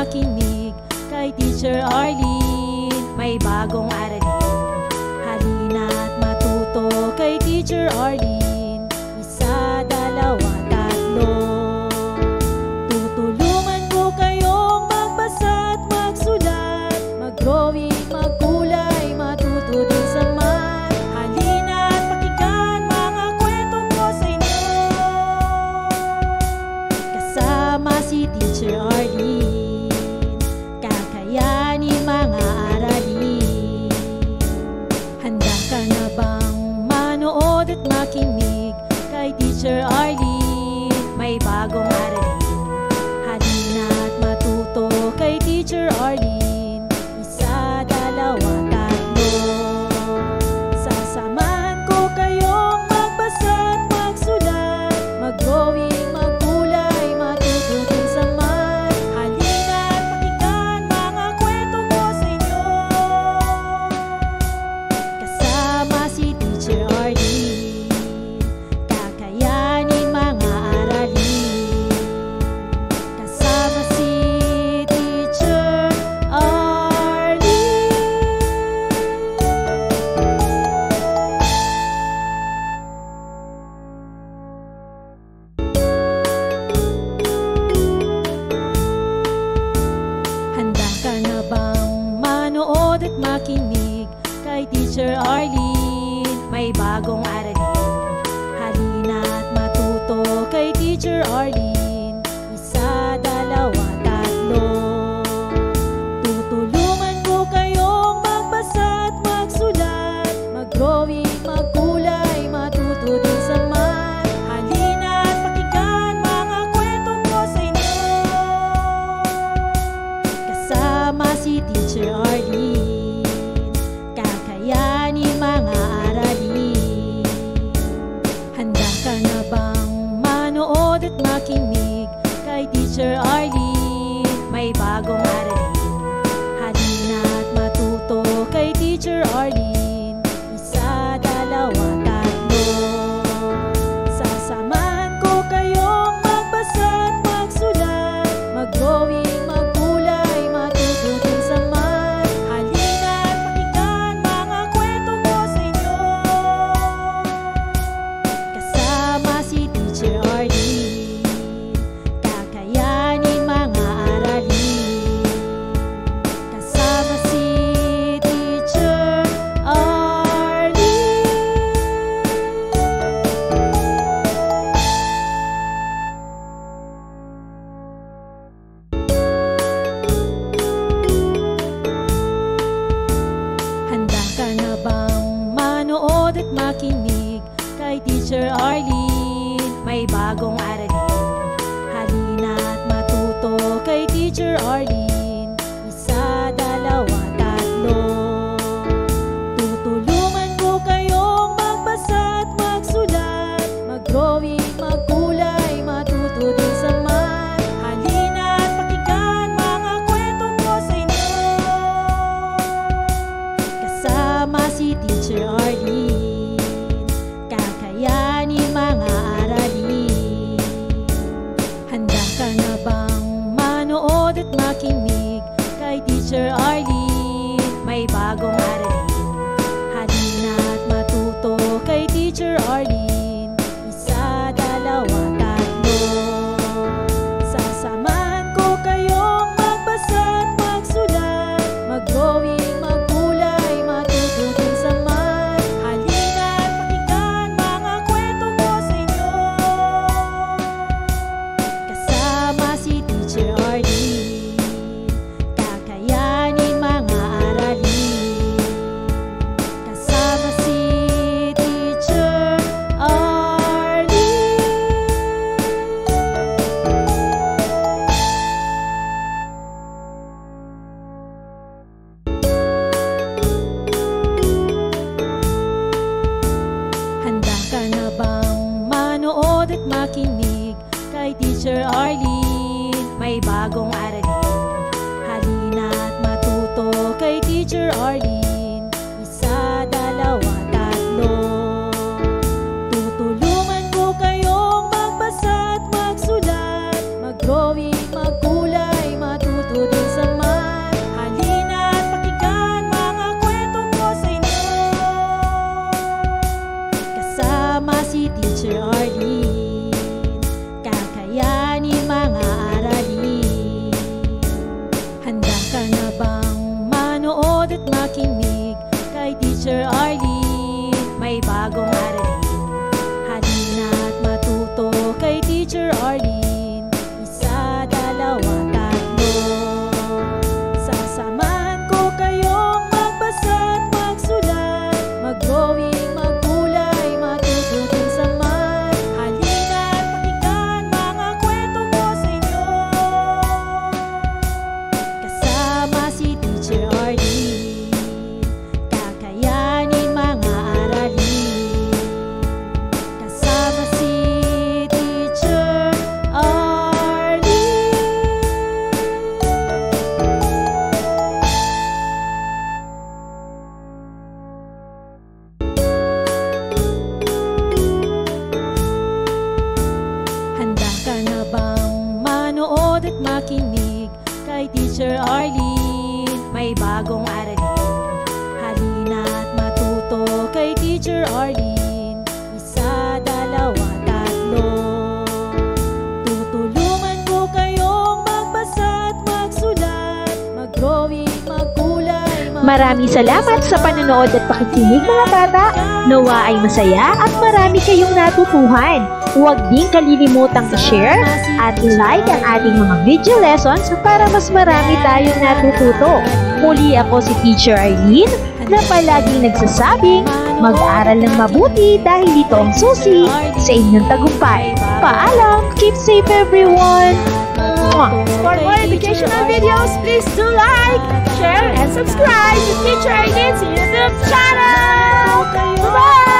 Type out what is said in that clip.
makinig kay Teacher Arlene. May bagong aralin, halina't matuto kay Teacher Arlene. Isa, dalawa, tatlo. Tutulungan ko kayong magbasa at magsulat, mag-drawing, magkulay, matuto din sa math. Halina't pakinggan mga kwento ko sa inyo, kasama si Teacher Arlene. Kakayanin mga aralin. Handa ka na bang manood at makinig kay Teacher Arlene? May bagong aralin, halina't matuto kay Teacher Arlene. Isa, dalawa, tatlo. Sasamahan ko kayong magbasa at magsulat, mag-drawing, magkulay, matuto din sa math. Halina't pakinggan mga kwento ko sa inyo, kasama si Teacher Arlene. Kakayanin mga aralin, kasama si Teacher Arlene. Handa ka na bang manood at makinig kay Teacher Arlene? May bagong aralin, halina't matuto kay Teacher Arlene. Isa, dalawa, tatlo. Tutulungan ko kayong magbasa at magsulat, mag-drawing, magkulay, matuto din sa math. Halina't pakinggan mga kwento ko sa inyo, kasama si Teacher Arlene. Kakayanin mga aralin. Handa ka na bang manood at makinig kay Teacher Arlene? May bagong aralin, halina't matuto kay Teacher Arlene. Isa, dalawa, tatlo. Sasamahan ko kayong magbasa at magsulat, mag-drawing, magkulay, matuto din sa math. Halina't pakinggan mga kwento ko sa inyo, kasama si Teacher Arlene. Kakayanin mga aralin, kasama si Teacher Arlene. Handa ka na bang manood at makinig kay Teacher Arlene? May bagong aralin, halina't matuto kay Teacher Arlene. Isa, dalawa, tatlo. Tutulungan ko kayong magbasa at magsulat, mag-drawing, magkulay, matuto din sa math. Halina't pakinggan mga kwento ko sa inyo, kasama si Teacher Arlene. Kakayanin mga aralin. Handa ka na bang manood at makinig kay Teacher Arlene? May bagong aralin, halina't matuto kay Teacher Arlene. Isa, dalawa, tatlo. Sasamahan ko kayong magbasa at magsulat, mag-drawing, magkulay, matuto din sa math. Halina't pakinggan mga kwento ko sa inyo, kasama si Teacher Arlene. Kakayanin mga aralin, kasama si Teacher Arlene. Handa ka na bang manood at makinig kay Teacher Arlene? May bagong aralin, halina't matuto kay Teacher Arlene. Isa, dalawa, tatlo. Tutulungan ko kayong magbasa at magsulat, mag-drawing, magkulay, matuto din si Teacher Arlene, kakayanin mga aralin. Handa ka na bang manood at makinig kay Teacher Arlene? May bagong aralin, halina at matuto kay Teacher Arlene. Isa, dalawa, tatlo. Sasamahan ko kayong magbasa at magsulat, mag-drawing, magkulay, matutunan sa math. Halina at pakinggan mga kwento ko sa inyo. Kasama si Teacher Arlene, kakayanin mga aralin. Kasama si Teacher Arlene. Handa ka na bang manood at makinig kay Teacher Arlene? May bagong aralin, halina at matuto kay Teacher Arlene. Isa, dalawa, tatlo. Tutulungan ko kayong magbasa at magsulat, mag-drawing, magkulay, Maraming salamat sa panonood at pakikinig mga bata. Nawa ay masaya at marami kayong natutuhan. Huwag din kalilimutang i-share at i-like ang ating mga video lessons para mas marami tayong natututo. Muli ako si Teacher Arlene na palaging nagsasabing mag-aral ng mabuti dahil ito ang susi sa inyong tagumpay. Paalam! Keep safe everyone! For more educational videos, please do like, share, and subscribe to Teacher Arlene's YouTube channel! Bye-bye!